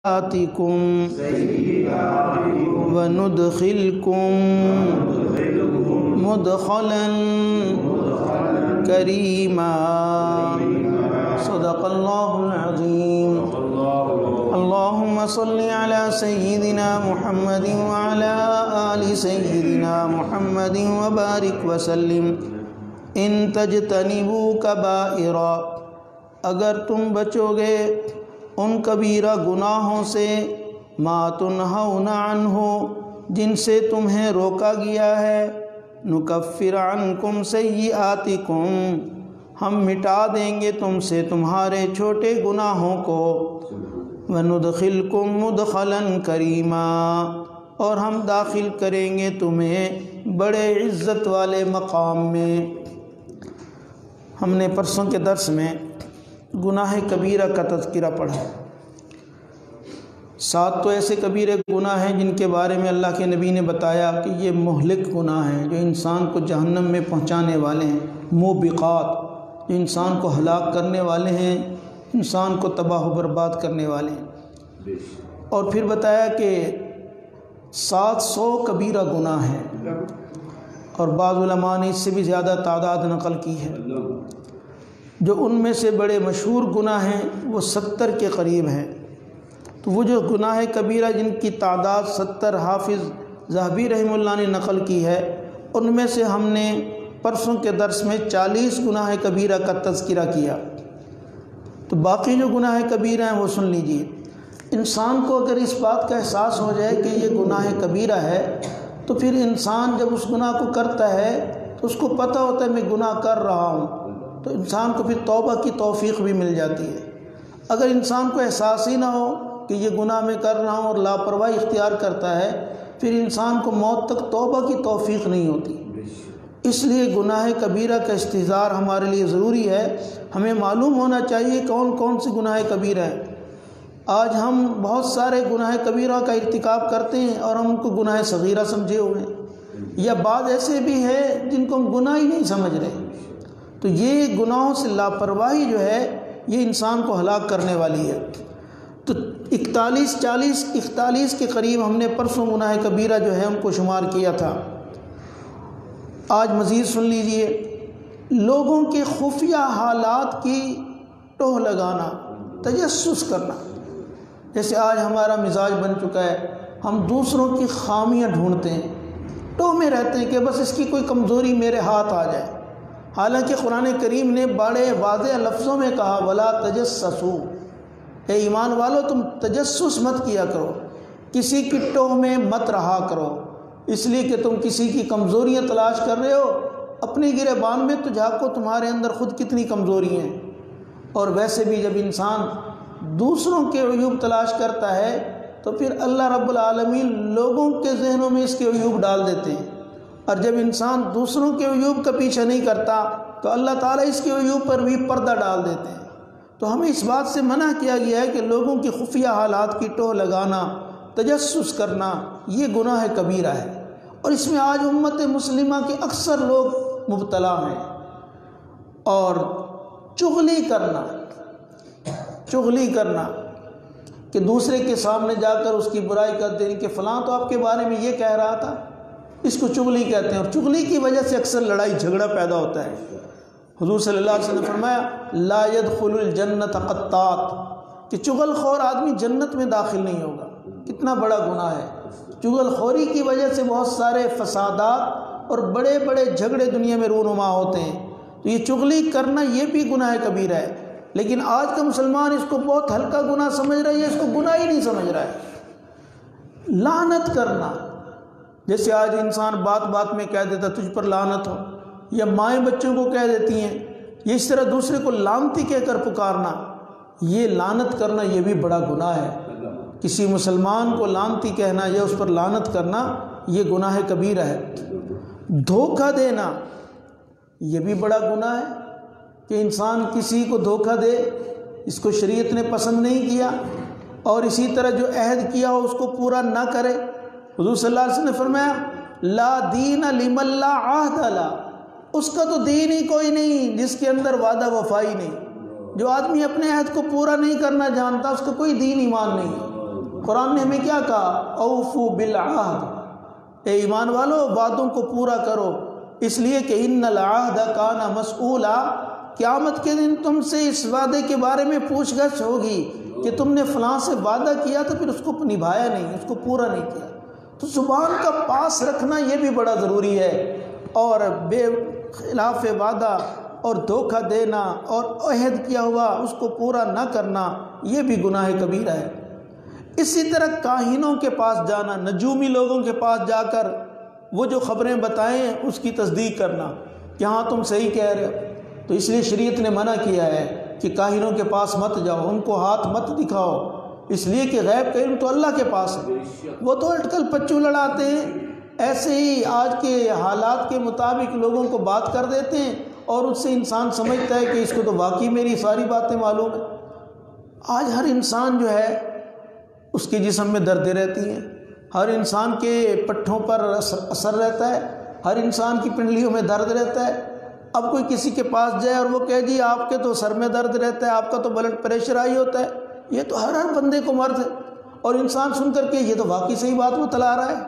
آتکم وندخلکم مدخلا کریما صدق اللہ العظیم۔ اللہم صلی علی سیدنا محمد وعلی آل سیدنا محمد وبارک وسلم۔ ان تجتنبوا کبائرا، اگر تم بچو گے ان کبیرہ گناہوں سے، ما تنہون عنہ، جن سے تمہیں روکا گیا ہے، نکفر عنکم سیئاتکم، ہم مٹا دیں گے تم سے تمہارے چھوٹے گناہوں کو، وندخلکم مدخلا کریما، اور ہم داخل کریں گے تمہیں بڑے عزت والے مقام میں۔ ہم نے پرسوں کے درس میں گناہ کبیرہ کا تذکرہ پڑھا۔ 7 تو ایسے کبیرے گناہ ہیں جن کے بارے میں اللہ کے نبی نے بتایا کہ یہ مہلک گناہ ہیں، جو انسان کو جہنم میں پہنچانے والے ہیں، موبقات، جو انسان کو ہلاک کرنے والے ہیں، انسان کو تباہ و برباد کرنے والے ہیں۔ اور پھر بتایا کہ 700 کبیرہ گناہ ہیں، اور بعض علماء نے اس سے بھی زیادہ تعداد نقل کی ہے۔ جو ان میں سے بڑے مشہور گناہ ہیں وہ 70 کے قریب ہیں۔ تو وہ جو گناہ کبیرہ جن کی تعداد 70 حافظ ذہبی رحمہ اللہ نے نقل کی ہے، ان میں سے ہم نے پرسوں کے درس میں 40 گناہ کبیرہ کا تذکرہ کیا۔ تو باقی جو گناہ کبیرہ ہیں وہ سن لیجئے۔ انسان کو اگر اس بات کا احساس ہو جائے کہ یہ گناہ کبیرہ ہے، تو پھر انسان جب اس گناہ کو کرتا ہے تو اس کو پتہ ہوتا ہے میں گناہ کر رہا ہوں، تو انسان کو پھر توبہ کی توفیق بھی مل جاتی ہے۔ اگر انسان کو احساس ہی نہ ہو کہ یہ گناہ میں کر رہا ہوں اور لاپرواہی اختیار کرتا ہے، پھر انسان کو موت تک توبہ کی توفیق نہیں ہوتی۔ اس لیے گناہ کبیرہ کا استحضار ہمارے لیے ضروری ہے۔ ہمیں معلوم ہونا چاہیے کون کون سے گناہ کبیرہ ہیں۔ آج ہم بہت سارے گناہ کبیرہ کا ارتکاب کرتے ہیں اور ہم ان کو گناہ صغیرہ سمجھے ہوئے ہیں، یا بعض ایسے بھی ہیں جن کو ہم گناہ ہی نہیں سمجھ رہے۔ تو یہ گناہوں سے لاپرواہی جو ہے یہ انسان کو ہلاک کرنے والی ہے۔ تو 41 کے قریب ہم نے پرسوں گناہ کبیرہ جو ہے ان کو شمار کیا تھا۔ آج مزید سن لیجئے۔ لوگوں کے خفیہ حالات کی ٹوہ لگانا، تجسس کرنا۔ جیسے آج ہمارا مزاج بن چکا ہے، ہم دوسروں کی خامیاں ڈھونڈتے ہیں، ٹوہ میں رہتے ہیں کہ بس اس کی کوئی کمزوری میرے ہاتھ آ جائے۔ حالانکہ قرآن کریم نے بڑے واضح لفظوں میں کہا وَلَا تَجَسَّسُوا، اے ایمان والو تم تجسس مت کیا کرو، کسی کی ٹوہ میں مت رہا کرو، اس لیے کہ تم کسی کی کمزوریاں تلاش کر رہے ہو، اپنی گریبان میں تو جھانکو تمہارے اندر خود کتنی کمزوری ہیں۔ اور ویسے بھی جب انسان دوسروں کے عیوب تلاش کرتا ہے تو پھر اللہ رب العالمین لوگوں کے ذہنوں میں اس کے عیوب ڈال دیتے ہیں، اور جب انسان دوسروں کے عیوب کا پیچھا نہیں کرتا تو اللہ تعالیٰ اس کے عیوب پر بھی پردہ ڈال دیتے ہیں۔ تو ہمیں اس بات سے منع کیا گیا ہے کہ لوگوں کی خفیہ حالات کی ٹوہ لگانا، تجسس کرنا، یہ گناہ کبیرہ ہے، اور اس میں آج امت مسلمہ کے اکثر لوگ مبتلا ہیں۔ اور چغلی کرنا کہ دوسرے کے سامنے جا کر اس کی برائی کر دیں کہ فلاں تو آپ کے بارے میں یہ کہہ رہا تھا، اس کو چغلی کہتے ہیں، اور چغلی کی وجہ سے اکثر لڑائی جھگڑا پیدا ہوتا ہے۔ حضور صلی اللہ علیہ وسلم نے فرمایا لا يدخل الجنت قطات، کہ چغل خور آدمی جنت میں داخل نہیں ہوگا۔ کتنا بڑا گناہ ہے۔ چغل خوری کی وجہ سے بہت سارے فسادات اور بڑے بڑے جھگڑے دنیا میں رونما ہوتے ہیں۔ تو یہ چغلی کرنا یہ بھی گناہ کبیرہ ہے، لیکن آج کا مسلمان اس کو بہت ہلکا گناہ سمجھ رہا ہے، اس کو گناہ ہی نہیں سمجھ رہا ہے۔ لعنت کرنا، جیسے آج انسان بات بات میں کہہ دیتا تجھ پر لعنت ہو، یا مائیں بچوں کو کہہ دیتی ہیں، یہ اس طرح دوسرے کو لعنتی کہہ کر پکارنا، یہ لعنت کرنا یہ بھی بڑا گناہ ہے۔ کسی مسلمان کو لعنتی کہنا یا اس پر لعنت کرنا یہ گناہ کبیرہ ہے۔ دھوکہ دینا یہ بھی بڑا گناہ ہے کہ انسان کسی کو دھوکہ دے، اس کو شریعت نے پسند نہیں کیا، اور اسی طرح جو عہد کیا ہو اس کو پورا نہ کرے۔ حضور صلی اللہ علیہ وسلم نے فرمایا لا دین لمن لا عہد له، اس کا تو دین ہی کوئی نہیں جس کے اندر وعدہ وفائی نہیں۔ جو آدمی اپنے عہد کو پورا نہیں کرنا جانتا اس کا کوئی دین ایمان نہیں ہے۔ قرآن نے ہمیں کیا کہا؟ اوفو بالعہد، اے ایمان والو وعدوں کو پورا کرو، اس لیے کہ ان العہد کان مسئولا، قیامت کے دن تم سے اس وعدے کے بارے میں پوچھ گچھ ہوگی کہ تم نے فلاں سے وعدہ کیا تو پھر اس کو نبھایا نہیں، اس کو پورا نہیں کیا۔ تو زبان کا پاس رکھنا یہ بھی بڑا ضروری ہے، اور بے خلاف وعدہ اور دھوکہ دینا اور عہد کیا ہوا اس کو پورا نہ کرنا یہ بھی گناہ کبیرہ ہے۔ اسی طرح کاہنوں کے پاس جانا، نجومی لوگوں کے پاس جا کر وہ جو خبریں بتائیں اس کی تصدیق کرنا کہ ہاں تم صحیح کہہ رہے ہو، تو اس لیے شریعت نے منع کیا ہے کہ کاہنوں کے پاس مت جاؤ، ان کو ہاتھ مت دکھاؤ، اس لیے کہ غیب کا علم تو اللہ کے پاس ہے، وہ تو اٹکل پچو لڑاتے ہیں، ایسے ہی آج کے حالات کے مطابق لوگوں کو بات کر دیتے ہیں اور اس سے انسان سمجھتا ہے کہ اس کو تو واقعی میری ساری باتیں معلوم ہیں۔ آج ہر انسان جو ہے اس کے جسم میں دردیں رہتی ہیں، ہر انسان کے پٹھوں پر اثر رہتا ہے، ہر انسان کی پنڈلیوں میں درد رہتا ہے۔ اب کوئی کسی کے پاس جائے اور وہ کہے جی آپ کے تو سر میں درد رہتا ہے، آپ کا تو بلڈ پریشر ہائی ہوتا ہے، یہ تو ہر بندے کو مرض ہے، اور انسان سن کر کے یہ تو واقعی صحیح بات بتلا رہا ہے،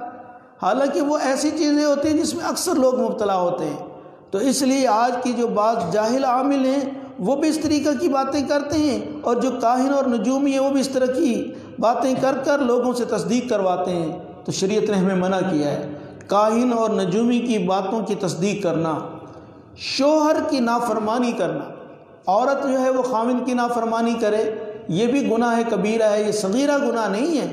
حالانکہ وہ ایسی چیزیں ہوتی ہیں جس میں اکثر لوگ مبتلا ہوتے ہیں۔ تو اس لیے آج کی جو بعض جاہل عامل ہیں وہ بھی اس طریقہ کی باتیں کرتے ہیں، اور جو کاہن اور نجومی ہیں وہ بھی اس طرح کی باتیں کر کر لوگوں سے تصدیق کرواتے ہیں۔ تو شریعت نے ہمیں منع کیا ہے کاہن اور نجومی کی باتوں کی تصدیق کرنا، شوہر کی نافرمانی کرنا، عورت جو ہے وہ خاوند کی نافرمانی کرے، یہ بھی گناہ کبیرہ ہے، یہ صغیرہ گناہ نہیں ہے۔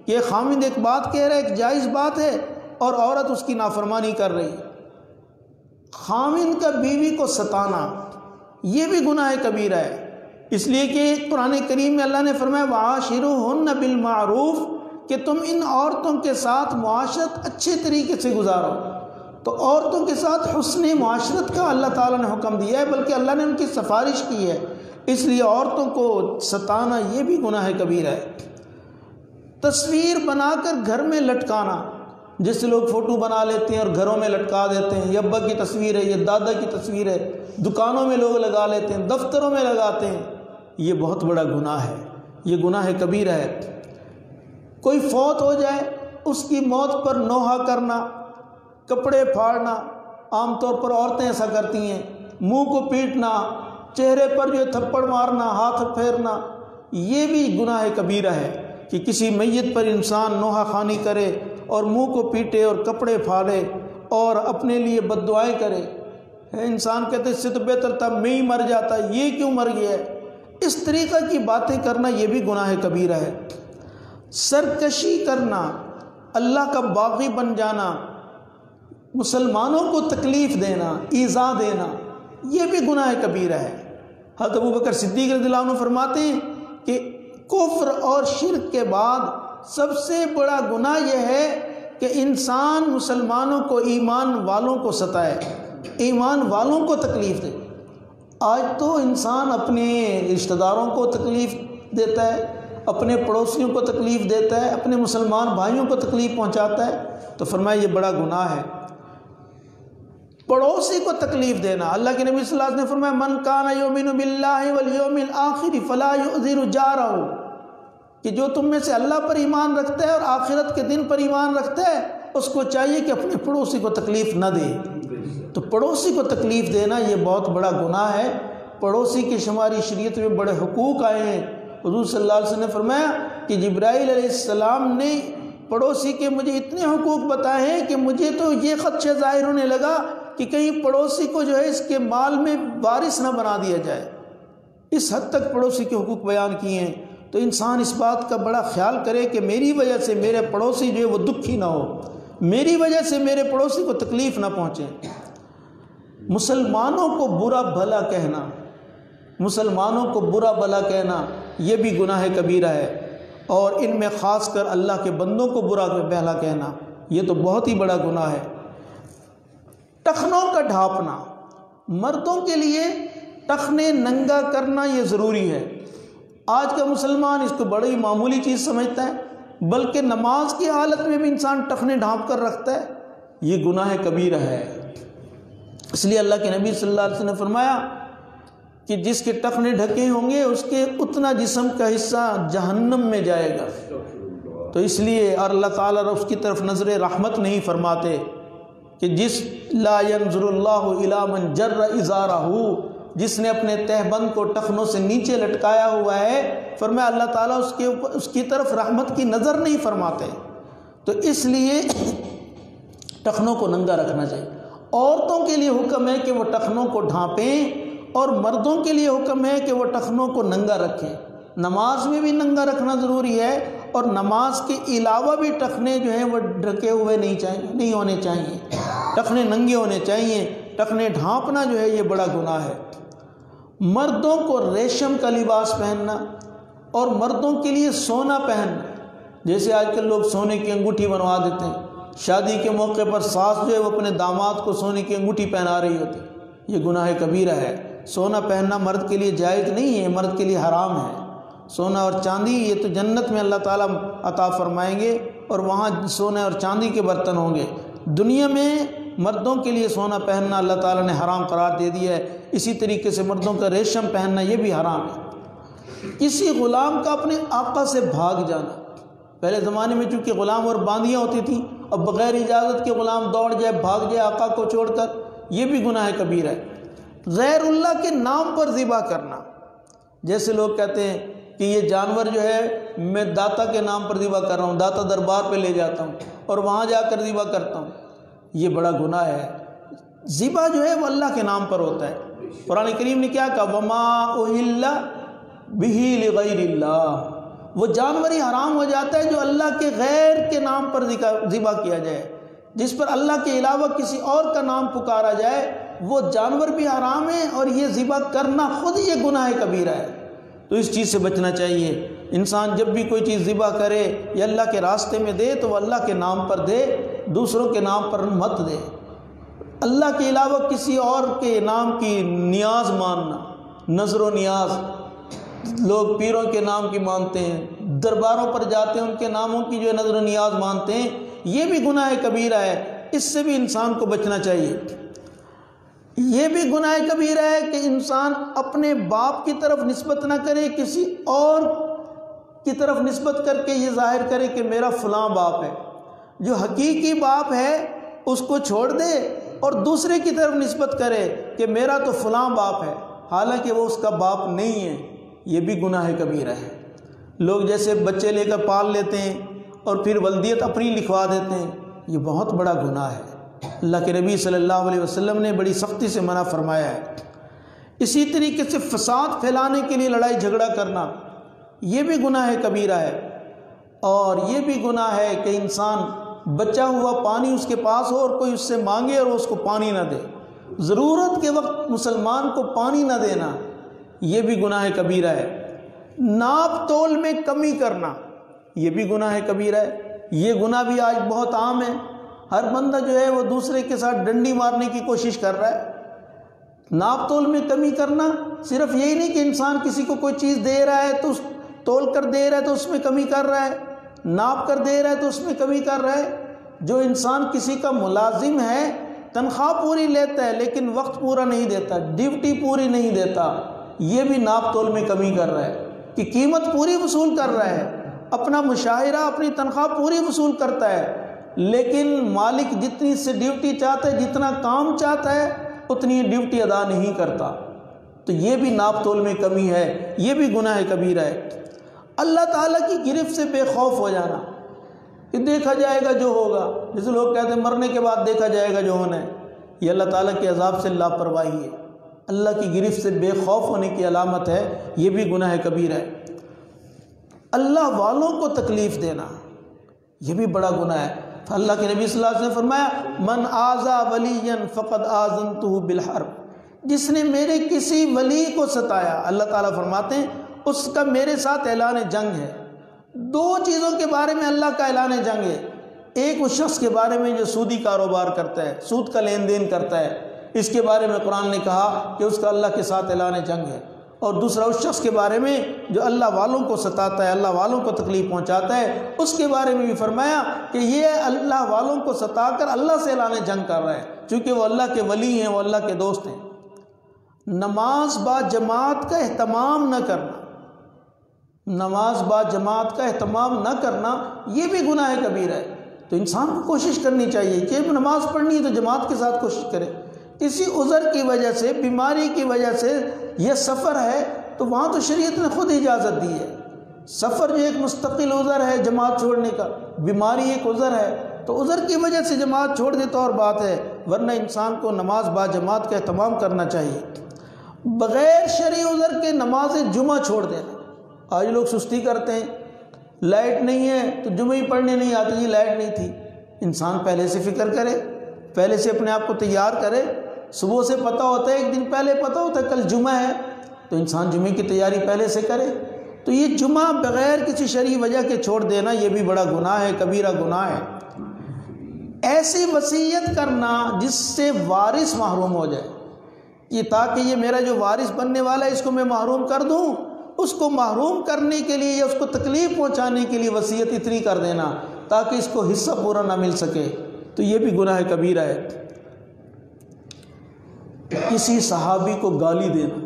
یہ خاوند ایک بات کہہ رہا ہے، ایک جائز بات ہے، اور عورت اس کی نافرمانی کر رہی ہے۔ خاوند کا بیوی کو ستانا یہ بھی گناہ کبیرہ ہے، اس لیے کہ قرآن کریم میں اللہ نے فرمایا وَعَاشِرُوهُنَّ بِالْمَعْرُوفِ کہ تم ان عورتوں کے ساتھ معاشرت اچھے طریقے سے گزارو۔ تو عورتوں کے ساتھ حسن معاشرت کا اللہ تعالیٰ نے حکم دیا ہے، بلکہ اللہ نے ان کی سفارش کی ہے، اس لیے عورتوں کو ستانا یہ بھی گناہ کبیرہ ہے۔ تصویر بنا کر گھر میں لٹکانا، جس سے لوگ فوٹو بنا لیتے ہیں اور گھروں میں لٹکا دیتے ہیں، یہ ابا کی تصویر ہے، یہ دادا کی تصویر ہے، دکانوں میں لوگ لگا لیتے ہیں، دفتروں میں لگاتے ہیں، یہ بہت بڑا گناہ ہے، یہ گناہ کبیرہ ہے۔ کوئی فوت ہو جائے اس کی موت پر نوحہ کرنا، کپڑے پھاڑنا، عام طور پر عورتیں ایسا کرتی ہیں، منہ کو پیٹنا، چہرے پر جو تھپڑ مارنا، ہاتھ پھیرنا، یہ بھی گناہ کبیرہ ہے کہ کسی میت پر انسان نوحہ خوانی کرے اور منہ کو پیٹے اور کپڑے پھاڑے اور اپنے لیے بد دعائیں کرے۔ انسان کہتے اس سے تو بہتر تھا میں ہی مر جاتا، یہ کیوں مر گیا ہے؟ اس طریقہ کی باتیں کرنا یہ بھی گناہ کبیرہ ہے۔ سرکشی کرنا، اللہ کا باغی بن جانا، مسلمانوں کو تکلیف دینا، ایذا دینا، یہ بھی گناہ کبیرہ ہے۔ حضرت ابوبکر صدیق رضی اللہ عنہ فرماتے ہیں کہ کفر اور شرک کے بعد سب سے بڑا گناہ یہ ہے کہ انسان مسلمانوں کو، ایمان والوں کو ستائے، ایمان والوں کو تکلیف دے۔ آج تو انسان اپنے رشتہ داروں کو تکلیف دیتا ہے، اپنے پڑوسیوں کو تکلیف دیتا ہے، اپنے مسلمان بھائیوں کو تکلیف پہنچاتا ہے، تو فرمایا یہ بڑا گناہ ہے۔ پڑوسی کو تکلیف دینا، اللہ کے نبی صلی اللہ علیہ وسلم نے فرمایا من کان یؤمن باللہ والیوم الآخر فلا یؤذر جارہ، کہ جو تم میں سے اللہ پر ایمان رکھتا ہے اور آخرت کے دن پر ایمان رکھتا ہے اس کو چاہیے کہ اپنے پڑوسی کو تکلیف نہ دے۔ تو پڑوسی کو تکلیف دینا یہ بہت بڑا گناہ ہے۔ پڑوسی کی شماری شریعت میں بڑے حقوق آئے ہیں۔ حضور صلی اللہ علیہ وسلم نے فرمایا کہ جبرائیل علیہ السلام نے پڑوسی کے مجھے اتنے حقوق بتائے ہیں کہ مجھے تو یہ خدشہ ظاہر ہونے لگا کہ کہیں پڑوسی کو جو ہے اس کے مال میں وارث نہ بنا دیا جائے، اس حد تک پڑوسی کے حقوق بیان کیے ہیں۔ تو انسان اس بات کا بڑا خیال کرے کہ میری وجہ سے میرے پڑوسی جو ہے وہ دکھی نہ ہو، میری وجہ سے میرے پڑوسی کو تکلیف نہ پہنچے۔ مسلمانوں کو برا بھلا کہنا، مسلمانوں کو برا بھلا کہنا یہ بھی گناہ کبیرہ ہے، اور ان میں خاص کر اللہ کے بندوں کو برا بھلا کہنا یہ تو بہت ہی بڑا گناہ ہے۔ ٹخنوں کا ڈھانپنا، مردوں کے لیے ٹخنے ننگا کرنا یہ ضروری ہے۔ آج کا مسلمان اس کو بڑی معمولی چیز سمجھتا ہے، بلکہ نماز کی حالت میں بھی انسان ٹخنے ڈھانپ کر رکھتا ہے، یہ گناہ کبیرہ ہے۔ اس لیے اللہ کے نبی صلی اللہ علیہ وسلم نے فرمایا کہ جس کے ٹخنے ڈھکے ہوں گے اس کے اتنا جسم کا حصہ جہنم میں جائے گا، تو اس لیے اور اللہ تعالیٰ اس کی طرف نظر رحمت نہیں فرماتے کہ جس لا ينظر اللہ الی من جر ازارہ، جس نے اپنے تہبند کو ٹخنوں سے نیچے لٹکایا ہوا ہے، فرمایا اللہ تعالیٰ اس کی طرف رحمت کی نظر نہیں فرماتے۔ تو اس لیے ٹخنوں کو ننگا رکھنا چاہیے۔ عورتوں کے لیے حکم ہے کہ وہ ٹخنوں کو ڈھانپیں، اور مردوں کے لیے حکم ہے کہ وہ ٹخنوں کو ننگا رکھیں۔ نماز میں بھی ننگا رکھنا ضروری ہے، اور نماز کے علاوہ بھی ٹخنے جو ہیں وہ ڈھکے ہوئے نہیں ہونے چاہیے، ٹخنے ننگے ہونے چاہیے۔ ٹخنے ڈھانپنا جو ہے یہ بڑا گناہ ہے۔ مردوں کو ریشم کا لباس پہننا اور مردوں کے لیے سونا پہننا، جیسے آج کل لوگ سونے کی انگوٹھی بنوا دیتے ہیں، شادی کے موقع پر ساس جو ہے وہ اپنے داماد کو سونے کی انگوٹھی پہنا رہی ہوتی، یہ گناہ کبیرہ ہے۔ سونا پہننا مرد کے لیے جائز نہیں ہے، مرد کے لیے حرام ہے۔ سونا اور چاندی یہ تو جنت میں اللہ تعالیٰ عطا فرمائیں گے، اور وہاں سونے اور چاندی کے برتن ہوں گے۔ دنیا میں مردوں کے لیے سونا پہننا اللہ تعالیٰ نے حرام قرار دے دیا ہے، اسی طریقے سے مردوں کا ریشم پہننا یہ بھی حرام ہے۔ کسی غلام کا اپنے آقا سے بھاگ جانا، پہلے زمانے میں چونکہ غلام اور باندیاں ہوتی تھیں، اب بغیر اجازت کے غلام دوڑ جائے، بھاگ جائے آقا کو چھوڑ کر، یہ بھی گناہ کبیرہ ہے۔ غیر اللہ کے نام پر ذبح کرنا، جیسے لوگ کہتے ہیں کہ یہ جانور جو ہے میں داتا کے نام پر ذبح کر رہا ہوں، داتا دربار پہ لے جاتا ہوں اور وہاں جا کر ذبح کرتا ہوں، یہ بڑا گناہ ہے۔ ذبح جو ہے وہ اللہ کے نام پر ہوتا ہے۔ قرآن کریم نے کیا کہا؟ وما اہل بہ لغیر اللہ، وہ جانور ہی حرام ہو جاتا ہے جو اللہ کے غیر کے نام پر ذبح کیا جائے، جس پر اللہ کے علاوہ کسی اور کا نام پکارا جائے، وہ جانور بھی حرام ہے، اور یہ ذبح کرنا خود یہ گناہ کبیرہ ہے۔ تو اس چیز سے بچنا چاہیے۔ انسان جب بھی کوئی چیز ذبح کرے یا اللہ کے راستے میں دے تو وہ اللہ کے نام پر دے، دوسروں کے نام پر مت دے۔ اللہ کے علاوہ کسی اور کے نام کی نیاز ماننا، نظر و نیاز، لوگ پیروں کے نام کی مانتے ہیں، درباروں پر جاتے ہیں، ان کے ناموں کی جو نظر و نیاز مانتے ہیں، یہ بھی گناہ کبیرہ ہے۔ اس سے بھی انسان کو بچنا چاہیے۔ یہ بھی گناہ کبیرہ ہے کہ انسان اپنے باپ کی طرف نسبت نہ کرے، کسی اور کی طرف نسبت کر کے یہ ظاہر کرے کہ میرا فلاں باپ ہے۔ جو حقیقی باپ ہے اس کو چھوڑ دے اور دوسرے کی طرف نسبت کرے کہ میرا تو فلاں باپ ہے، حالانکہ وہ اس کا باپ نہیں ہے، یہ بھی گناہ کبیرہ ہے۔ لوگ جیسے بچے لے کر پال لیتے ہیں اور پھر ولدیت اپنی لکھوا دیتے ہیں، یہ بہت بڑا گناہ ہے۔ اللہ کے نبی صلی اللہ علیہ وسلم نے بڑی سختی سے منع فرمایا ہے۔ اسی طریقے سے فساد پھیلانے کے لیے لڑائی جھگڑا کرنا، یہ بھی گناہ کبیرہ ہے۔ اور یہ بھی گناہ ہے کہ انسان بچا ہوا پانی اس کے پاس ہو اور کوئی اس سے مانگے اور وہ اس کو پانی نہ دے، ضرورت کے وقت مسلمان کو پانی نہ دینا، یہ بھی گناہ کبیرہ ہے۔ ناپ تول میں کمی کرنا، یہ بھی گناہ کبیرہ ہے۔ یہ گناہ بھی آج بہت عام ہے، ہر بندہ جو ہے وہ دوسرے کے ساتھ ڈنڈی مارنے کی کوشش کر رہا ہے۔ ناپ تول میں کمی کرنا صرف یہی نہیں کہ انسان کسی کو کوئی چیز دے رہا ہے تو تول کر دے رہا ہے تو اس میں کمی کر رہا ہے، ناپ کر دے رہا ہے تو اس میں کمی کر رہا ہے۔ جو انسان کسی کا ملازم ہے، تنخواہ پوری لیتا ہے لیکن وقت پورا نہیں دیتا، ڈیوٹی پوری نہیں دیتا، یہ بھی ناپ تول میں کمی کر رہا ہے کہ قیمت پوری وصول کر رہا ہے، اپنا مشاہرہ اپنی تنخواہ پوری وصول کرتا ہے، لیکن مالک جتنی سے ڈیوٹی چاہتا ہے، جتنا کام چاہتا ہے، اتنی ڈیوٹی ادا نہیں کرتا، تو یہ بھی ناپ تول میں کمی ہے، یہ بھی گناہ کبیرہ ہے۔ اللہ تعالیٰ کی گرفت سے بے خوف ہو جانا کہ دیکھا جائے گا جو ہوگا، جیسے لوگ کہتے ہیں مرنے کے بعد دیکھا جائے گا جو ہونا ہے، یہ اللہ تعالیٰ کے عذاب سے لاپرواہی ہے، اللہ کی گرفت سے بے خوف ہونے کی علامت ہے، یہ بھی گناہ کبیرہ ہے۔ اللہ والوں کو تکلیف دینا، یہ بھی بڑا گناہ ہے۔ اللہ کے نبی صلی اللہ علیہ وسلم نے فرمایا من آذا ولیا فقد آذنتہ بالحرب، جس نے میرے کسی ولی کو ستایا، اللہ تعالیٰ فرماتے ہیں اس کا میرے ساتھ اعلان جنگ ہے۔ دو چیزوں کے بارے میں اللہ کا اعلان جنگ ہے، ایک اس شخص کے بارے میں جو سودی کاروبار کرتا ہے، سود کا لین دین کرتا ہے، اس کے بارے میں قرآن نے کہا کہ اس کا اللہ کے ساتھ اعلان جنگ ہے، اور دوسرا اس شخص کے بارے میں جو اللہ والوں کو ستاتا ہے، اللہ والوں کو تکلیف پہنچاتا ہے، اس کے بارے میں بھی فرمایا کہ یہ اللہ والوں کو ستا کر اللہ سے اعلان جنگ کر رہا ہے، چونکہ وہ اللہ کے ولی ہیں، وہ اللہ کے دوست ہیں۔ نماز با جماعت کا اہتمام نہ کرنا، نماز با جماعت کا اہتمام نہ کرنا یہ بھی گناہ کبیرہ ہے۔ تو انسان کو کوشش کرنی چاہیے کہ نماز پڑھنی ہے تو جماعت کے ساتھ کوشش کرے۔ کسی عذر کی وجہ سے، بیماری کی وجہ سے یہ سفر ہے تو وہاں تو شریعت نے خود اجازت دی ہے۔ سفر جو ایک مستقل عذر ہے جماعت چھوڑنے کا، بیماری ایک عذر ہے تو عذر کی وجہ سے جماعت چھوڑ دے تو اور بات ہے، ورنہ انسان کو نماز با جماعت کا اہتمام کرنا چاہیے۔ بغیر شرعی عذر کے نماز جمعہ چھوڑ دینا، آج لوگ سستی کرتے ہیں، لائٹ نہیں ہے تو جمعہ ہی پڑھنے نہیں آتی، جی لائٹ نہیں تھی۔ انسان پہلے سے فکر کرے، پہلے سے اپنے آپ کو تیار کرے، صبح سے پتہ ہوتا ہے، ایک دن پہلے پتہ ہوتا ہے کل جمعہ ہے تو انسان جمعے کی تیاری پہلے سے کرے۔ تو یہ جمعہ بغیر کسی شرعی وجہ کے چھوڑ دینا یہ بھی بڑا گناہ ہے، کبیرہ گناہ ہے۔ ایسی وصیت کرنا جس سے وارث محروم ہو جائے، یہ تاکہ یہ میرا جو وارث بننے والا ہے اس کو میں محروم کر دوں، اس کو محروم کرنے کے لیے یا اس کو تکلیف پہنچانے کے لیے وصیت اتنی کر دینا تاکہ اس کو حصہ پورا نہ مل سکے، تو یہ بھی گناہ کبیرہ ہے۔ کسی صحابی کو گالی دینا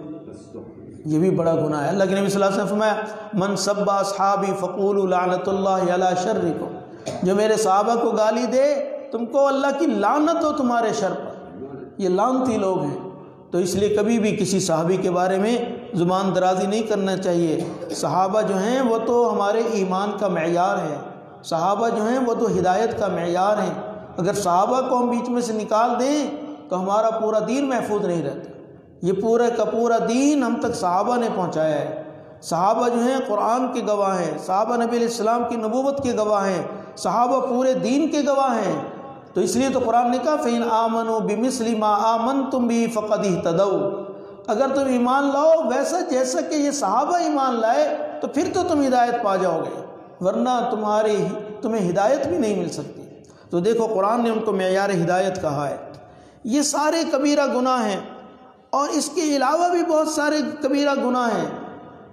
یہ بھی بڑا گناہ ہے۔ اللہ کے نبی صلی اللہ علیہ وسلم نے فرمایا من سب اصحابی فقولوا لعنت اللہ علی شرکم، جو میرے صحابہ کو گالی دے تم کو اللہ کی لعنت ہو تمہارے شر پر، یہ لعنتی لوگ ہیں۔ تو اس لیے کبھی بھی کسی صحابی کے بارے میں زبان درازی نہیں کرنا چاہیے۔ صحابہ جو ہیں وہ تو ہمارے ایمان کا معیار ہے، صحابہ جو ہیں وہ تو ہدایت کا معیار ہیں۔ اگر صحابہ کو ہم بیچ میں سے نکال دیں تو ہمارا پورا دین محفوظ نہیں رہتا۔ یہ پورا کا پورا دین ہم تک صحابہ نے پہنچایا ہے۔ صحابہ جو ہیں قرآن کے گواہ ہیں، صحابہ نبی علیہ السلام کی نبوت کے گواہ ہیں، صحابہ پورے دین کے گواہ ہیں۔ تو اس لیے تو قرآن نے کہا فَإِنْ آمَنُوا بِمِثْلِ مَا آمَنْتُمْ بِهِ فَقَدِ اهْتَدَوْا، اگر تم ایمان لاؤ ویسا جیسا کہ یہ صحابہ ایمان لائے تو پھر تو تم ہدایت پا جاؤ گے، ورنہ تمہیں ہدایت بھی نہیں مل سکتی۔ تو دیکھو قرآن نے ان کو معیار ہدایت کہا ہے۔ یہ سارے کبیرہ گناہ ہیں، اور اس کے علاوہ بھی بہت سارے کبیرہ گناہ ہیں۔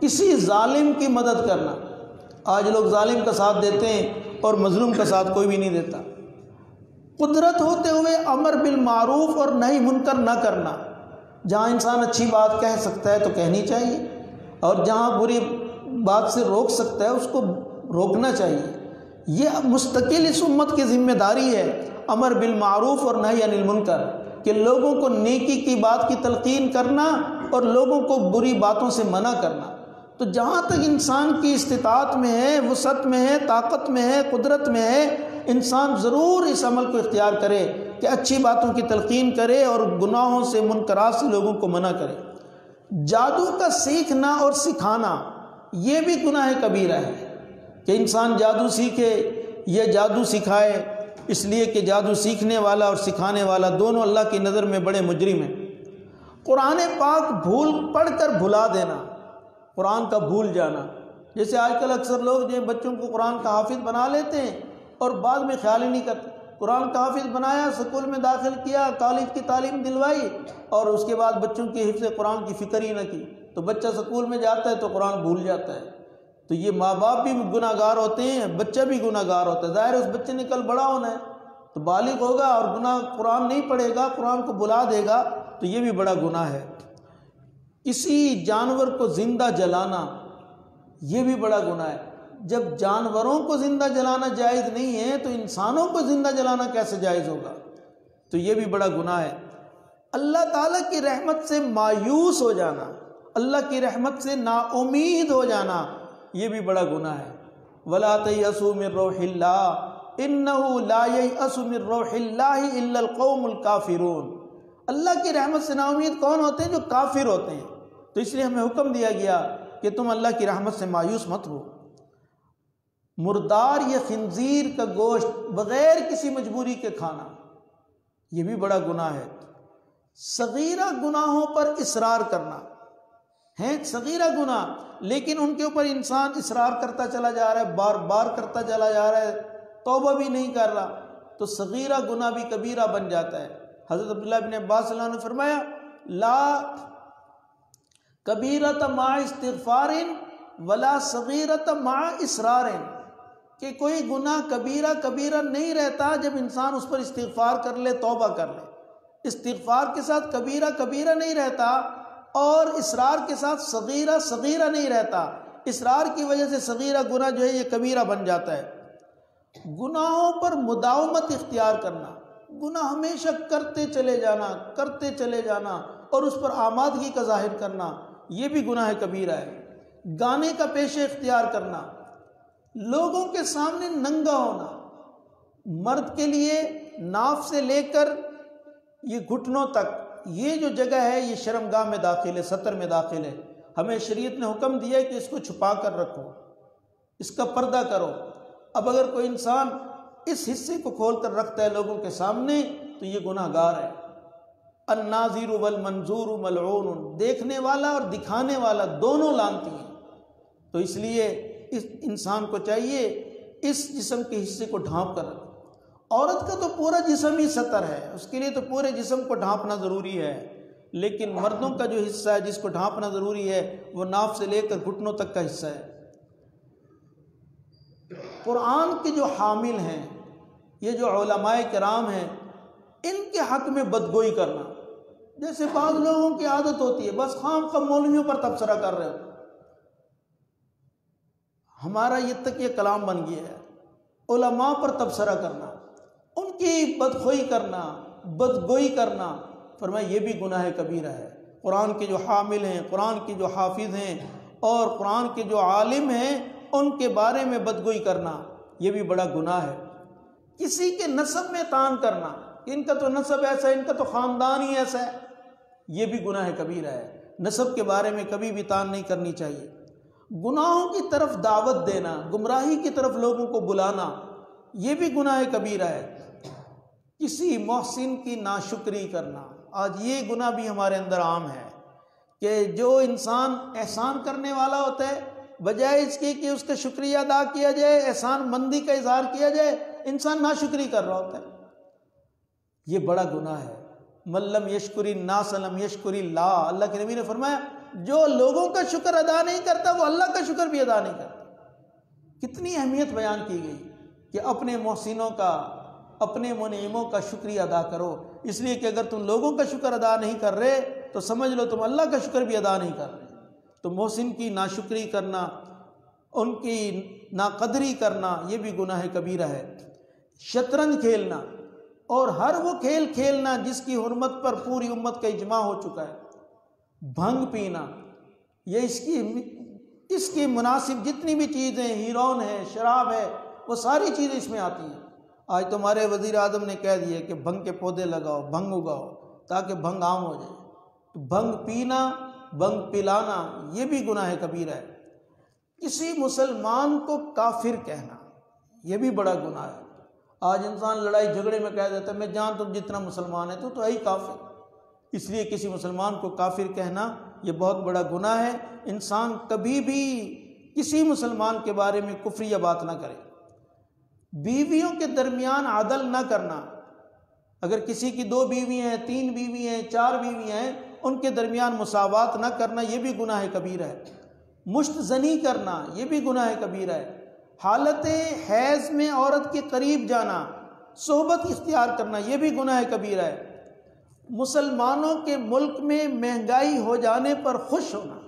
کسی ظالم کی مدد کرنا، آج لوگ ظالم کا ساتھ دیتے ہیں اور مظلوم کا ساتھ کوئی بھی نہیں دیتا۔ قدرت ہوتے ہوئے امر بالمعروف اور نہی منکر نہ کرنا، جہاں انسان اچھی بات کہہ سکتا ہے تو کہنی چاہیے، اور جہاں بری بات سے روک سکتا ہے اس کو روکنا چاہیے۔ یہ مستقل اس امت کی ذمہ داری ہے، امر بالمعروف اور نہی عن المنکر، کہ لوگوں کو نیکی کی بات کی تلقین کرنا اور لوگوں کو بری باتوں سے منع کرنا۔ تو جہاں تک انسان کی استطاعت میں ہے، وسعت میں ہے، طاقت میں ہے، قدرت میں ہے، انسان ضرور اس عمل کو اختیار کرے کہ اچھی باتوں کی تلقین کرے اور گناہوں سے منکرات سے لوگوں کو منع کرے۔ جادو کا سیکھنا اور سکھانا یہ بھی گناہ کبیرہ ہے، کہ انسان جادو سیکھے یا جادو سکھائے، اس لیے کہ جادو سیکھنے والا اور سکھانے والا دونوں اللہ کی نظر میں بڑے مجرم ہیں۔ قرآن پاک پڑھ کر بھلا دینا، قرآن کا بھول جانا، جیسے آج کل اکثر لوگ جو بچوں کو قرآن کا حافظ بنا لیتے ہیں اور بعد میں خیال ہی نہیں کرتے۔ قرآن کا حافظ بنایا، سکول میں داخل کیا، کالج کی تعلیم دلوائی، اور اس کے بعد بچوں کی حفظ قرآن کی فکر ہی نہ کی، تو بچہ سکول میں جاتا ہے تو قرآن بھول جاتا ہے۔ تو یہ ماں باپ بھی گناہ گار ہوتے ہیں، بچہ بھی گناہ گار ہوتا ہے۔ ظاہر ہے اس بچے نے کل بڑا ہونا ہے تو بالغ ہوگا اور قرآن نہیں پڑھے گا، قرآن کو بھلا دے گا، تو یہ بھی بڑا گناہ ہے۔ کسی جانور کو زندہ جلانا یہ بھی بڑا گناہ ہے۔ جب جانوروں کو زندہ جلانا جائز نہیں ہے تو انسانوں کو زندہ جلانا کیسے جائز ہوگا؟ تو یہ بھی بڑا گناہ ہے۔ اللہ تعالیٰ کی رحمت سے مایوس ہو جانا، اللہ کی رحمت سے نا امید ہو جانا، یہ بھی بڑا گناہ ہے۔ وَلَا تَيْأَسُوا مِن رَوْحِ اللَّهِ إِنَّهُ لَا يَيْأَسُ مِن رَوْحِ اللَّهِ إِلَّا الْقَوْمُ الْكَافِرُونَ۔ اللہ کی رحمت سے نا امید کون ہوتے ہیں؟ جو کافر ہوتے ہیں۔ تو اس لیے ہمیں حکم دیا گیا کہ تم اللہ کی رحمت سے مایوس مت ہو۔ مردار یا خنزیر کا گوشت بغیر کسی مجبوری کے کھانا یہ بھی بڑا گناہ ہے۔ صغیرہ گناہوں پر اصرار کرنا ہے صغیرہ گناہ، لیکن ان کے اوپر انسان اصرار کرتا چلا جا رہا ہے، بار بار کرتا چلا جا رہا ہے، توبہ بھی نہیں کر رہا، تو صغیرہ گناہ بھی کبیرہ بن جاتا ہے۔ حضرت عبداللہ بن عباس اللہ نے فرمایا لا کبیرۃ مع استغفار ولا صغیرۃ مع اصرار، کہ کوئی گناہ کبیرہ نہیں رہتا جب انسان اس پر استغفار کر لے، توبہ کر لے۔ استغفار کے ساتھ کبیرہ نہیں رہتا، اور اصرار کے ساتھ صغیرہ نہیں رہتا۔ اصرار کی وجہ سے صغیرہ گناہ جو ہے یہ کبیرہ بن جاتا ہے۔ گناہوں پر مداومت اختیار کرنا، گناہ ہمیشہ کرتے چلے جانا اور اس پر آمادگی کا ظاہر کرنا، یہ بھی گناہ کبیرہ ہے۔ گانے کا پیشہ اختیار کرنا، لوگوں کے سامنے ننگا ہونا، مرد کے لیے ناف سے لے کر یہ گھٹنوں تک یہ جو جگہ ہے یہ شرمگاہ میں داخل ہے، ستر میں داخل ہے۔ ہمیں شریعت نے حکم دیا ہے کہ اس کو چھپا کر رکھو، اس کا پردہ کرو۔ اب اگر کوئی انسان اس حصے کو کھول کر رکھتا ہے لوگوں کے سامنے تو یہ گناہ گار ہے۔ الناظر والمنظور ملعون، دیکھنے والا اور دکھانے والا دونوں لعنتی ہیں۔ تو اس لیے اس انسان کو چاہیے اس جسم کے حصے کو ڈھانپ کر رکھے۔ عورت کا تو پورا جسم ہی ستر ہے، اس کے لیے تو پورے جسم کو ڈھانپنا ضروری ہے، لیکن مردوں کا جو حصہ ہے جس کو ڈھانپنا ضروری ہے وہ ناف سے لے کر گھٹنوں تک کا حصہ ہے۔ قرآن کے جو حامل ہیں، یہ جو علماء کرام ہیں، ان کے حق میں بدگوئی کرنا، جیسے بعض لوگوں کی عادت ہوتی ہے بس خام خام مولویوں پر تبصرہ کر رہے ہو۔ ہمارا یہ تک یہ کلام بن گیا ہے، علماء پر تبصرہ کرنا، ان کی بدخوئی کرنا، بدگوئی کرنا، فرمایا یہ بھی گناہ کبیرہ ہے۔ قرآن کے جو حامل ہیں، قرآن کے جو حافظ ہیں اور قرآن کے جو عالم ہیں ان کے بارے میں بدگوئی کرنا یہ بھی بڑا گناہ ہے۔ کسی کے نسب میں طعن کرنا، ان کا تو نسب ایسا ہے، ان کا تو خاندان ہی ایسا ہے، یہ بھی گناہ کبیرہ ہے۔ نسب کے بارے میں کبھی بھی طعن نہیں کرنی چاہیے۔ گناہوں کی طرف دعوت دینا، گمراہی کی طرف لوگوں کو بلانا، یہ بھی گناہ کبیرہ ہے۔ کسی محسن کی ناشکری کرنا، آج یہ گناہ بھی ہمارے اندر عام ہے کہ جو انسان احسان کرنے والا ہوتا ہے بجائے اس کے کہ اس کا شکریہ ادا کیا جائے، احسان مندی کا اظہار کیا جائے، انسان ناشکری کر رہا ہوتا ہے، یہ بڑا گناہ ہے۔ من لم یشکر الناس لم یشکر اللہ، اللہ کے نبی نے فرمایا جو لوگوں کا شکر ادا نہیں کرتا وہ اللہ کا شکر بھی ادا نہیں کرتا۔ کتنی اہمیت بیان کی گئی کہ اپنے محسنوں کا، اپنے منعموں کا شکریہ ادا کرو، اس لیے کہ اگر تم لوگوں کا شکر ادا نہیں کر رہے تو سمجھ لو تم اللہ کا شکر بھی ادا نہیں کر رہے۔ تو محسن کی ناشکری کرنا، ان کی ناقدری کرنا یہ بھی گناہ کبیرہ ہے۔ شطرنج کھیلنا اور ہر وہ کھیل کھیلنا جس کی حرمت پر پوری امت کا اجماع ہو چکا ہے، بھنگ پینا، یہ اس کی مناسب جتنی بھی چیزیں، ہیرون ہے، شراب ہے، وہ ساری چیزیں اس میں آتی ہیں۔ آج تو ہمارے وزیر اعظم نے کہہ دیا کہ بھنگ کے پودے لگاؤ، بھنگ اگاؤ تاکہ بھنگ عام ہو جائے۔ تو بھنگ پینا، بھنگ پلانا یہ بھی گناہ کبیرہ ہے۔ کسی مسلمان کو کافر کہنا یہ بھی بڑا گناہ ہے۔ آج انسان لڑائی جھگڑے میں کہہ دیتا ہے میں جان تم جتنا مسلمان ہے تو ہے ہی کافر، اس لیے کسی مسلمان کو کافر کہنا یہ بہت بڑا گناہ ہے۔ انسان کبھی بھی کسی مسلمان کے بارے میں کفریہ بات نہ کرے۔ بیویوں کے درمیان عدل نہ کرنا، اگر کسی کی 2 بیویاں ہیں، 3 بیوی ہیں، 4 بیویاں ہیں، ان کے درمیان مساوات نہ کرنا یہ بھی گناہ کبیرہ ہے۔ مشت زنی کرنا یہ بھی گناہ کبیرہ ہے۔ حالت حیض میں عورت کے قریب جانا، صحبت اختیار کرنا یہ بھی گناہ کبیرہ ہے۔ مسلمانوں کے ملک میں مہنگائی ہو جانے پر خوش ہونا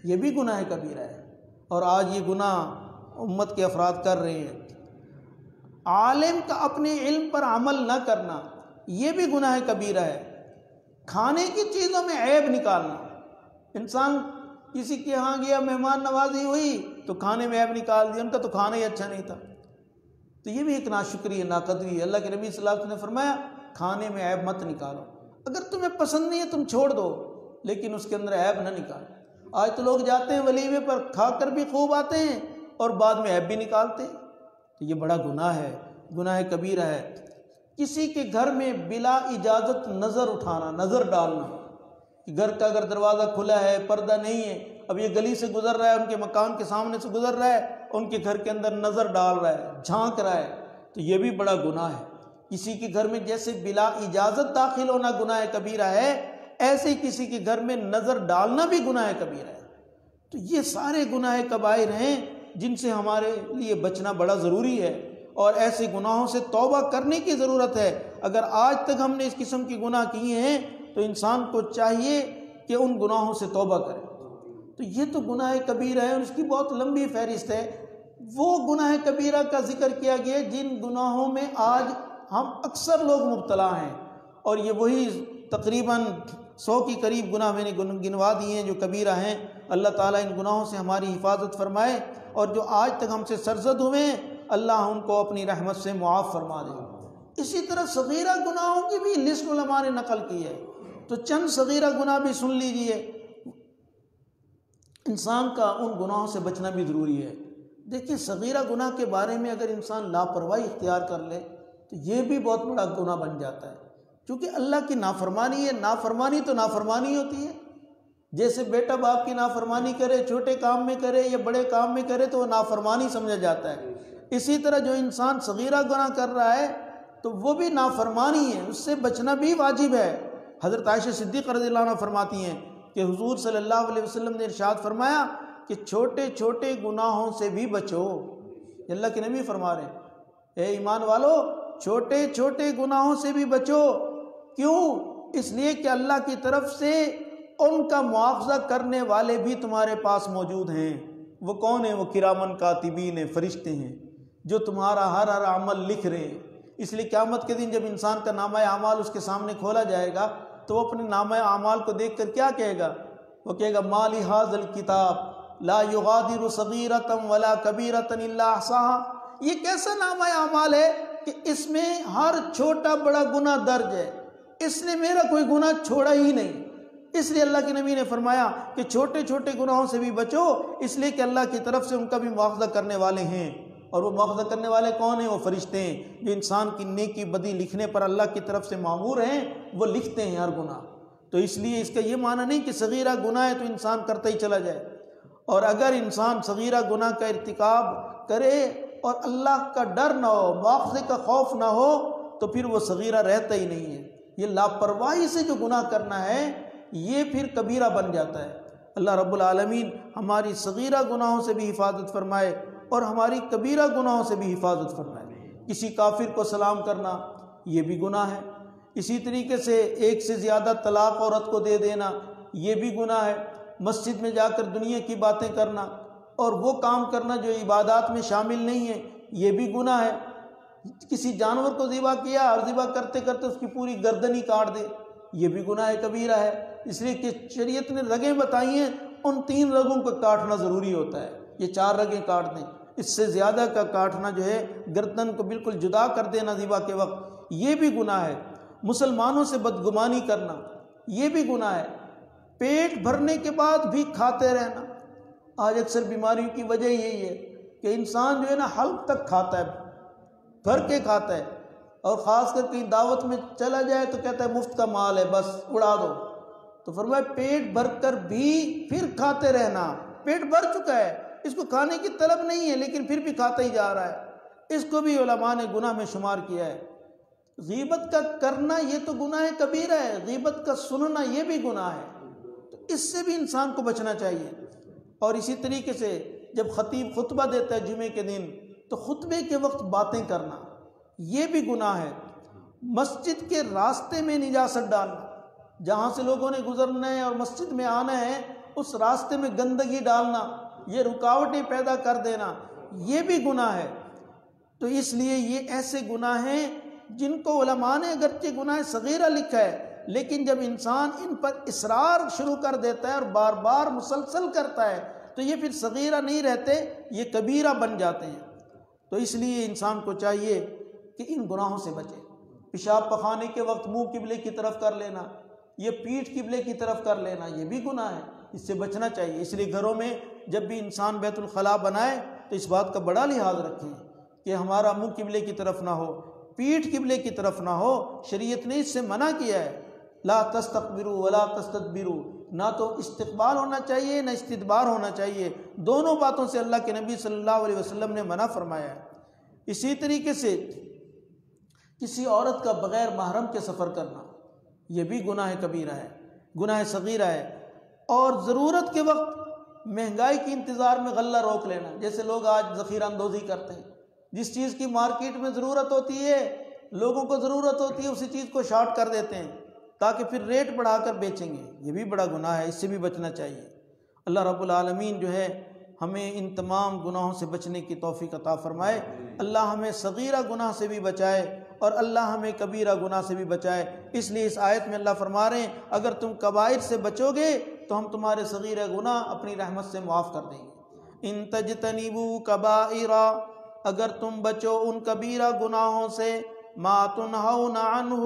یہ بھی گناہ کبیرہ ہے، اور آج یہ گناہ امت کے افراد کر رہے ہیں۔ عالم کا اپنے علم پر عمل نہ کرنا یہ بھی گناہ کبیرہ ہے۔ کھانے کی چیزوں میں عیب نکالنا، انسان کسی کے ہاں گیا، مہمان نوازی ہوئی تو کھانے میں عیب نکال دیا، ان کا تو کھانا ہی اچھا نہیں تھا، تو یہ بھی ایک ناشکری ہے، ناقدری ہے۔ اللہ کے نبی صلی اللہ علیہ وسلم نے فرمایا کھانے میں عیب مت نکالو، اگر تمہیں پسند نہیں ہے تم چھوڑ دو لیکن اس کے اندر عیب نہ نکالو۔ آج تو لوگ جاتے ہیں ولیمے پر، کھا کر بھی خوب آتے ہیں اور بعد میں عیب بھی نکالتے ہیں، تو یہ بڑا گناہ ہے، گناہ کبیرہ ہے۔ کسی کے گھر میں بلا اجازت نظر اٹھانا، نظر ڈالنا، کہ گھر کا اگر دروازہ کھلا ہے، پردہ نہیں ہے، اب یہ گلی سے گزر رہا ہے، ان کے مکان کے سامنے سے گزر رہا ہے، ان کے گھر کے اندر نظر ڈال رہا ہے، جھانک رہا ہے، تو یہ بھی بڑا گناہ ہے۔ کسی کے گھر میں جیسے بلا اجازت داخل ہونا گناہ کبیرہ ہے، ایسے ہی کسی کے گھر میں نظر ڈالنا بھی گناہ کبیرہ ہے۔ تو یہ سارے گناہ کبائر ہیں جن سے ہمارے لیے بچنا بڑا ضروری ہے، اور ایسے گناہوں سے توبہ کرنے کی ضرورت ہے۔ اگر آج تک ہم نے اس قسم کے گناہ کیے ہیں تو انسان کو چاہیے کہ ان گناہوں سے توبہ کرے۔ تو تو یہ تو گناہ کبیرہ ہے اور اس کی بہت لمبی فہرست ہے۔ وہ گناہ کبیرہ کا ذکر کیا گیا جن گناہوں میں آج ہم اکثر لوگ مبتلا ہیں، اور یہ وہی تقریباً 100 کے قریب گناہ میں نے گنوا دیے ہیں جو کبیرہ ہیں۔ اللہ تعالیٰ ان گناہوں سے ہماری حفاظت فرمائے، اور جو آج تک ہم سے سرزد ہوئے ہیں اللہ ان کو اپنی رحمت سے معاف فرما دے۔ اسی طرح صغیرہ گناہوں کی بھی لسٹ علماء نے نقل کی ہے، تو چند صغیرہ گناہ بھی سن لیجئے۔ انسان کا ان گناہوں سے بچنا بھی ضروری ہے۔ دیکھیے صغیرہ گناہ کے بارے میں اگر انسان لاپرواہی اختیار کر لے تو یہ بھی بہت بڑا گناہ بن جاتا ہے، کیونکہ اللہ کی نافرمانی ہے۔ نافرمانی تو نافرمانی ہوتی ہے، جیسے بیٹا باپ کی نافرمانی کرے، چھوٹے کام میں کرے یا بڑے کام میں کرے تو وہ نافرمانی سمجھا جاتا ہے۔ اسی طرح جو انسان صغیرہ گناہ کر رہا ہے تو وہ بھی نافرمانی ہے، اس سے بچنا بھی واجب ہے۔ حضرت عائشہ صدیقہ رضی اللہ عنہ فرماتی ہیں کہ حضور صلی اللہ علیہ وسلم نے ارشاد فرمایا کہ چھوٹے چھوٹے گناہوں سے بھی بچو۔ اللہ کے نبی فرما رہے ہیں اے ایمان والو چھوٹے چھوٹے گناہوں سے بھی بچو۔ کیوں؟ اس لیے کہ اللہ کی طرف سے ان کا مواخذہ کرنے والے بھی تمہارے پاس موجود ہیں۔ وہ کون ہیں؟ وہ کرامن کاتبین ہیں، فرشتے ہیں جو تمہارا ہر عمل لکھ رہے ہیں۔ اس لیے قیامت کے دن جب انسان کا نامہ اعمال اس کے سامنے کھولا جائے گا تو وہ اپنے نامہ اعمال کو دیکھ کر کیا کہے گا؟ وہ کہے گا ما لہذا الکتاب لا یغادر صغیرۃ ولا کبیرۃ الا احصاها۔ یہ کیسا نامہ اعمال ہے کہ اس میں ہر چھوٹا بڑا گناہ درج ہے، اس نے میرا کوئی گناہ چھوڑا ہی نہیں۔ اس لیے اللہ کے نبی نے فرمایا کہ چھوٹے چھوٹے گناہوں سے بھی بچو، اس لیے کہ اللہ کی طرف سے ان کا بھی مواخذہ کرنے والے ہیں۔ اور وہ مواخذہ کرنے والے کون ہیں؟ وہ فرشتے ہیں جو انسان کی نیکی بدی لکھنے پر اللہ کی طرف سے مامور ہیں، وہ لکھتے ہیں ہر گناہ۔ تو اس لیے اس کا یہ معنی نہیں کہ صغیرہ گناہ ہے تو انسان کرتا ہی چلا جائے، اور اگر انسان صغیرہ گناہ کا ارتکاب کرے اور اللہ کا ڈر نہ ہو، مواخذے کا خوف نہ ہو، تو پھر وہ صغیرہ رہتا ہی نہیں ہے۔ یہ لاپرواہی سے جو گناہ کرنا ہے یہ پھر کبیرہ بن جاتا ہے۔ اللہ رب العالمین ہماری صغیرہ گناہوں سے بھی حفاظت فرمائے اور ہماری کبیرہ گناہوں سے بھی حفاظت فرمائے۔ کسی کافر کو سلام کرنا یہ بھی گناہ ہے، اسی طریقے سے ایک سے زیادہ طلاق عورت کو دے دینا یہ بھی گناہ ہے، مسجد میں جا کر دنیا کی باتیں کرنا اور وہ کام کرنا جو عبادات میں شامل نہیں ہے یہ بھی گناہ ہے۔ کسی جانور کو ذبح کیا اور ذبح کرتے کرتے اس کی پوری گردن ہی کاٹ دے یہ بھی گناہ کبیرہ ہے، اس لیے کہ شریعت نے رگیں بتائی ہیں، ان 3 رگوں کو کاٹنا ضروری ہوتا ہے، یہ 4 رگیں کاٹ دیں، اس سے زیادہ کا کاٹنا جو ہے گردن کو بالکل جدا کر دینا ذبح کے وقت یہ بھی گناہ ہے۔ مسلمانوں سے بدگمانی کرنا یہ بھی گناہ ہے۔ پیٹ بھرنے کے بعد بھی کھاتے رہنا، آج اکثر بیماریوں کی وجہ یہی ہے کہ انسان جو ہے نا حلق تک کھاتا ہے، بھر کے کھاتا ہے، اور خاص کر کہیں دعوت میں چلا جائے تو کہتا ہے مفت کا مال ہے بس اڑا دو۔ تو فرمایا پیٹ بھر کر بھی پھر کھاتے رہنا، پیٹ بھر چکا ہے، اس کو کھانے کی طلب نہیں ہے لیکن پھر بھی کھاتا ہی جا رہا ہے، اس کو بھی علماء نے گناہ میں شمار کیا ہے۔ غیبت کا کرنا یہ تو گناہ کبیرہ ہے، غیبت کا سننا یہ بھی گناہ ہے، تو اس سے بھی انسان کو بچنا چاہیے۔ اور اسی طریقے سے جب خطیب خطبہ دیتا ہے جمعے کے دن تو خطبے کے وقت باتیں کرنا یہ بھی گناہ ہے۔ مسجد کے راستے میں نجاست ڈالنا، جہاں سے لوگوں نے گزرنا ہے اور مسجد میں آنا ہے اس راستے میں گندگی ڈالنا، یہ رکاوٹیں پیدا کر دینا یہ بھی گناہ ہے۔ تو اس لیے یہ ایسے گناہ ہیں جن کو علماء نے اگرچہ گناہ صغیرہ لکھا ہے لیکن جب انسان ان پر اصرار شروع کر دیتا ہے اور بار بار مسلسل کرتا ہے تو یہ پھر صغیرہ نہیں رہتے، یہ کبیرہ بن جاتے ہیں۔ تو اس لیے انسان کو چاہیے کہ ان گناہوں سے بچے۔ پیشاب پخانے کے وقت منہ قبلے کی طرف کر لینا، یہ پیٹھ قبلے کی طرف کر لینا یہ بھی گناہ ہے، اس سے بچنا چاہیے۔ اس لیے گھروں میں جب بھی انسان بیت الخلاء بنائے تو اس بات کا بڑا لحاظ رکھیں کہ ہمارا منہ قبلے کی طرف نہ ہو، پیٹھ قبلے کی طرف نہ ہو۔ شریعت نے اس سے منع کیا ہے، لا تستقبروا ولا تستدبروا، نہ تو استقبال ہونا چاہیے نہ استدبار ہونا چاہیے، دونوں باتوں سے اللہ کے نبی صلی اللہ علیہ وسلم نے منع فرمایا ہے۔ اسی طریقے سے کسی عورت کا بغیر محرم کے سفر کرنا یہ بھی گناہ کبیرہ ہے، گناہ صغیرہ ہے۔ اور ضرورت کے وقت مہنگائی کی انتظار میں غلہ روک لینا، جیسے لوگ آج ذخیرہ اندوزی کرتے ہیں، جس چیز کی مارکیٹ میں ضرورت ہوتی ہے، لوگوں کو ضرورت ہوتی ہے، اسی چیز کو شارٹ کر دیتے ہیں تاکہ پھر ریٹ بڑھا کر بیچیں گے، یہ بھی بڑا گناہ ہے، اس سے بھی بچنا چاہیے۔ اللہ رب العالمین جو ہے ہمیں ان تمام گناہوں سے بچنے کی توفیق عطا فرمائے۔ اللہ ہمیں صغیرہ گناہ سے بھی بچائے اور اللہ ہمیں کبیرہ گناہ سے بھی بچائے۔ اس لیے اس آیت میں اللہ فرما رہے ہیں اگر تم کبائر سے بچو گے تو ہم تمہارے صغیرہ گناہ اپنی رحمت سے معاف کر دیں گے۔ ان تجتنبوا کبائر، اگر تم بچو ان کبیرہ گناہوں سے، ما تنہون عنہ،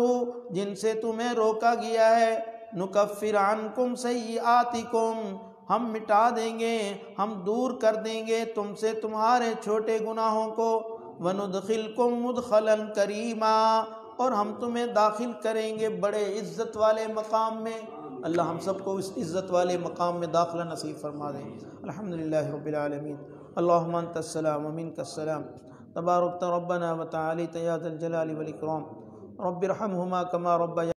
جن سے تمہیں روکا گیا ہے، نکفر عنکم سیئاتکم، ہم مٹا دیں گے، ہم دور کر دیں گے تم سے تمہارے چھوٹے گناہوں کو، وندخلکم مدخلا کریما، اور ہم تمہیں داخل کریں گے بڑے عزت والے مقام میں۔ اللہ ہم سب کو اس عزت والے مقام میں داخلہ نصیب فرما دیں۔ الحمدللہ رب العالمین، اللہم انت السلام ومنک السلام، تبارکت ربنا وتعالیت یا ذا الجلال والاکرام، رب ارحمہما کما ربیانی